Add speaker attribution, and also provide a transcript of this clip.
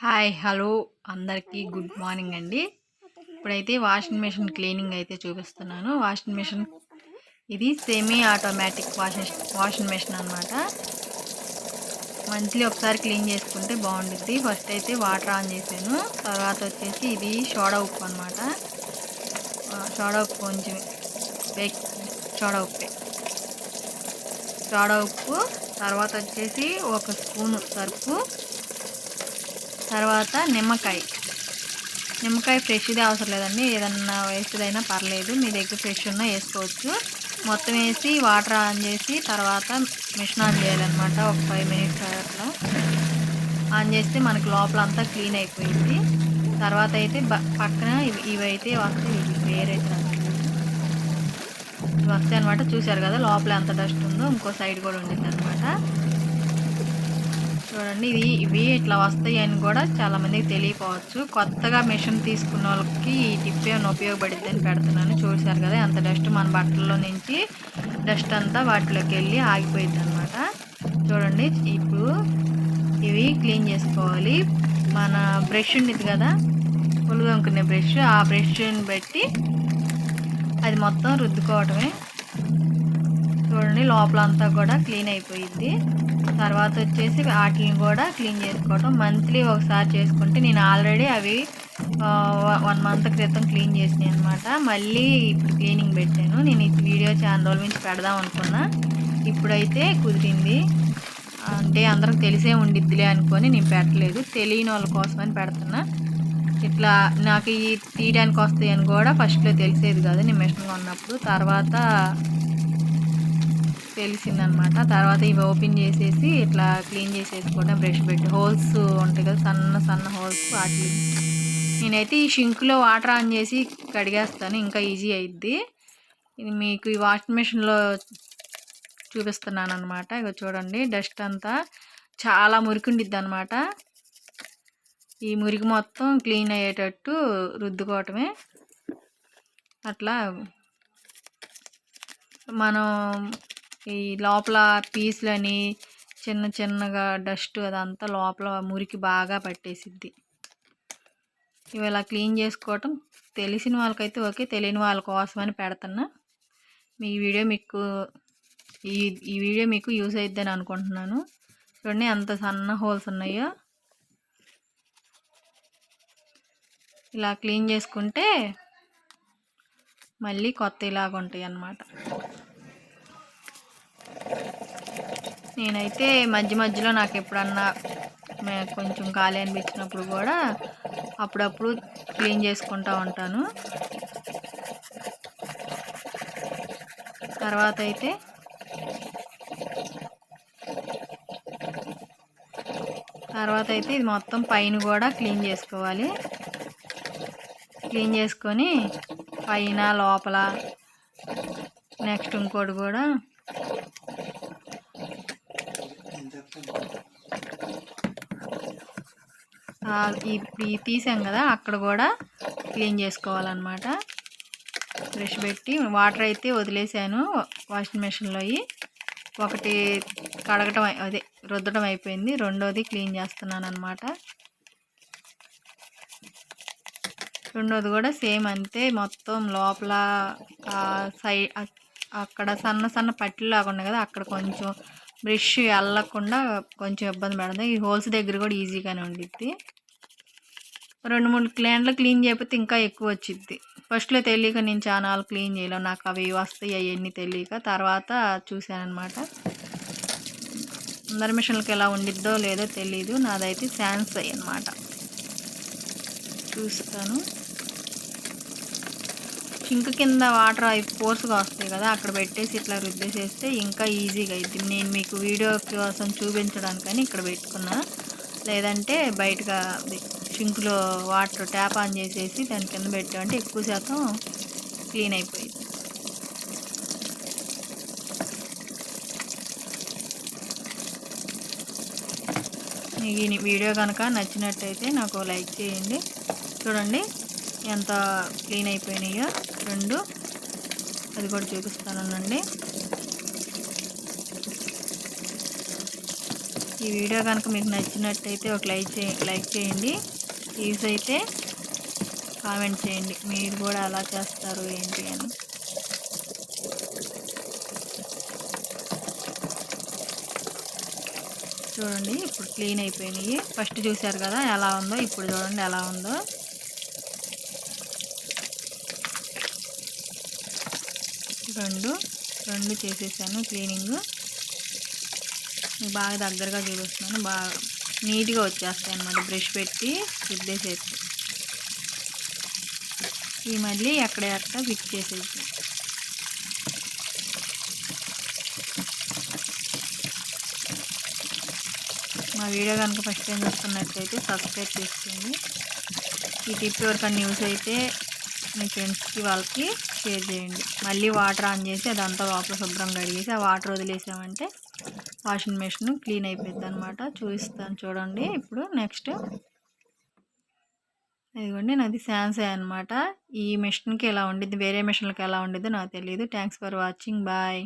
Speaker 1: Hi hello అందరికీ good morning అండి. ఇప్పుడైతే వాషింగ్ మెషిన్ క్లీనింగ్ అయితే చూపిస్తున్నాను. వాషింగ్ మెషిన్ ఇది సెమీ ఆటోమేటిక్ వాషింగ్ మెషిన్ అనమాట. మంత్లీ ఒకసారి క్లీన్ చేసుకుంటే బాగుంటుంది. ఫస్ట్ అయితే వాటర్ ఆన్ చేశాను. తర్వాత వచ్చేసి ఇది సోడా ఉప్పు అనమాట. సోడా ఉప్పు కొంచెం సోడా ఉప్పే సోడా ఉప్పు తర్వాత వచ్చేసి ఒక స్పూను సర్పు, తర్వాత నిమ్మకాయ ఫ్రెష్ది అవసరం లేదండి, ఏదన్నా వేస్ట్దైనా పర్లేదు, మీ దగ్గర ఫ్రెష్ ఉన్నా వేసుకోవచ్చు. మొత్తం వేసి వాటర్ ఆన్ చేసి తర్వాత మిషన్ ఆన్ చేయాలన్నమాట. ఒక 5 మినిట్స్ అట్లా ఆన్ చేస్తే మనకి లోపల అంతా క్లీన్ అయిపోయింది. తర్వాత అయితే పక్కన ఇవైతే వస్తాయి, ఇవి వేరే వస్తాయి అనమాట. చూసారు కదా లోపల ఎంత డస్ట్ ఉందో, ఇంకో సైడ్ కూడా ఉండింది అనమాట. చూడండి, ఇవి ఇట్లా వస్తాయి అని కూడా చాలామందికి తెలియకపోవచ్చు. కొత్తగా మిషన్ తీసుకున్న వాళ్ళకి ఈ టిప్ ఏమైనా ఉపయోగపడుద్ది అని పెడుతున్నాను. చూశారు కదా ఎంత డస్ట్ మన బట్టల్లో నుంచి డస్ట్ అంతా వాటిలోకి వెళ్ళి ఆగిపోయింది అనమాట. చూడండి, ఇప్పుడు ఇవి క్లీన్ చేసుకోవాలి. మన బ్రష్ ఉండేది కదా, పులుగు అనుకునే బ్రష్, ఆ బ్రష్ని పెట్టి అది మొత్తం రుద్దుకోవటమే. చూడండి, లోపల అంతా కూడా క్లీన్ అయిపోయింది. తర్వాత వచ్చేసి వాటిని కూడా క్లీన్ చేసుకోవటం మంత్లీ ఒకసారి చేసుకుంటే, నేను ఆల్రెడీ అవి 1 మంత్ క్రితం క్లీన్ చేసినాయి అనమాట. మళ్ళీ ఇప్పుడు క్లీనింగ్ పెట్టాను. నేను ఈ వీడియో చాలా రోజుల నుంచి పెడదాం అనుకున్నా, ఇప్పుడైతే కుదిరింది. అంటే అందరికి తెలిసే ఉండిద్దిలే అనుకొని నేను పెట్టలేదు, తెలియని వాళ్ళ కోసమని పెడుతున్నా. ఇట్లా నాకు ఈ తీయడానికి వస్తాయని కూడా ఫస్ట్లో తెలిసేది కాదు నేను మిషన్ కొన్నప్పుడు. తర్వాత తెలిసిందనమాట. తర్వాత ఇవి ఓపెన్ చేసేసి ఇట్లా క్లీన్ చేసేసుకోవడం, బ్రష్ పెట్టి హోల్స్ ఉంటాయి కదా, సన్న సన్న హోల్స్, వాటి నేనైతే ఈ షింక్లో వాటర్ ఆన్ చేసి కడిగేస్తాను, ఇంకా ఈజీ అయిద్ది. ఇది మీకు ఈ వాషింగ్ మెషిన్లో చూపిస్తున్నాను అనమాట. ఇక చూడండి, డస్ట్ అంతా చాలా మురికి ఉండిద్ది అనమాట. ఈ మురికి మొత్తం క్లీన్ అయ్యేటట్టు రుద్దుకోవటమే. అట్లా మనం ఈ లోపల పీసులని చిన్న చిన్నగా డస్ట్ అదంతా లోపల మురికి బాగా పట్టేసిద్ది. ఇవి ఇలా క్లీన్ చేసుకోవటం తెలిసిన వాళ్ళకైతే ఓకే, తెలియని వాళ్ళ కోసమని పెడుతున్నా. ఈ వీడియో మీకు యూస్ అయిద్దని అనుకుంటున్నాను. చూడండి ఎంత సన్న హోల్స్ ఉన్నాయో. ఇలా క్లీన్ చేసుకుంటే మళ్ళీ కొత్త ఇలాగ ఉంటాయి అన్నమాట. నేనైతే మధ్య మధ్యలో నాకు ఎప్పుడన్నా కొంచెం ఖాళీ అనిపించినప్పుడు కూడా అప్పుడప్పుడు క్లీన్ చేసుకుంటూ ఉంటాను. తర్వాత అయితే ఇది మొత్తం పైన కూడా క్లీన్ చేసుకోవాలి. క్లీన్ చేసుకొని పైన లోపల నెక్స్ట్ ఇంకోటి కూడా ఇప్పుడు తీసాం కదా, అక్కడ కూడా క్లీన్ చేసుకోవాలన్నమాట. బ్రష్ పెట్టి వాటర్ అయితే వదిలేసాను వాషింగ్ మెషిన్లో. ఒకటి కడగటం రుద్దడం అయిపోయింది, రెండోది క్లీన్ చేస్తున్నాను అనమాట. రెండోది కూడా సేమ్ అంతే, మొత్తం లోపల సైడ్ అక్కడ సన్న సన్న పట్టీలు లాగా ఉన్నాయి కదా, అక్కడ కొంచెం బ్రష్ వెళ్ళకుండా కొంచెం ఇబ్బంది పడుతుంది. ఈ హోల్స్ దగ్గర కూడా ఈజీగానే ఉండిద్ది. 2-3 క్లీన్లు క్లీన్ చేయకపోతే ఇంకా ఎక్కువ వచ్చిద్ది. ఫస్ట్లో తెలియక నేను చాలా క్లీన్ చేయలేను, నాకు అవి వస్తాయి అవన్నీ తెలియక. తర్వాత చూశానమాట. అందరి మిషన్లకి ఎలా ఉండిద్దో లేదో తెలీదు, నాదైతే శాన్సై అన్నమాట. చూస్తాను, సింక్ కింద వాటర్ అవి ఫోర్స్గా వస్తాయి కదా, అక్కడ పెట్టేసి ఇట్లా రుద్దేసేస్తే ఇంకా ఈజీగా అయింది. నేను మీకు వీడియో కోసం చూపించడానికని ఇక్కడ పెట్టుకున్నా, లేదంటే బయటగా సింక్లో వాటర్ ట్యాప్ ఆన్ చేసేసి దాని కింద పెట్టామంటే ఎక్కువ శాతం క్లీన్ అయిపోయింది. మీకు ఈ వీడియో కనుక నచ్చినట్టయితే నాకు లైక్ చేయండి. చూడండి ఎంత క్లీన్ అయిపోయినాయో రెండు, అది కూడా చూపిస్తానండి. ఈ వీడియో కనుక మీకు నచ్చినట్టయితే ఒక లైక్ చేయండి. ప్లీజ్ అయితే కామెంట్ చేయండి మీరు కూడా ఎలా చేస్తారు ఏంటి అని. చూడండి ఇప్పుడు క్లీన్ అయిపోయినాయి. ఫస్ట్ చూశారు కదా ఎలా ఉందో, ఇప్పుడు చూడండి ఎలా ఉందో. రెండు చేసేసాను క్లీనింగ్. బాగా దగ్గరగా చూపిస్తున్నాను. బాగా నీట్గా వచ్చేస్తాయి అన్నమాట బ్రష్ పెట్టి రుద్దేసేసి. ఈ మళ్ళీ ఎక్కడ ఫిక్స్ చేసేసి. మా వీడియో కనుక ఫస్ట్ టైం చూస్తున్నట్లయితే సబ్స్క్రైబ్ చేసుకోండి. ఈ టిప్ ఎవరికైనా న్యూస్ అయితే మీ ఫ్రెండ్స్కి వాళ్ళకి షేర్ చేయండి. మళ్ళీ వాటర్ ఆన్ చేసి అదంతా లోపల శుభ్రంగా కడిగేసి ఆ వాటర్ వదిలేసామంటే వాషింగ్ మెషిన్ క్లీన్ అయిపోద్ది అనమాట. చూపిస్తాను చూడండి. ఇప్పుడు నెక్స్ట్ ఇదిగోండి నాది శాంసంగ్ అనమాట. ఈ మెషిన్కి ఎలా ఉండిద్ది, వేరే మెషిన్కి ఎలా ఉండిద్దో నాకు తెలియదు. Thanks for watching. బాయ్.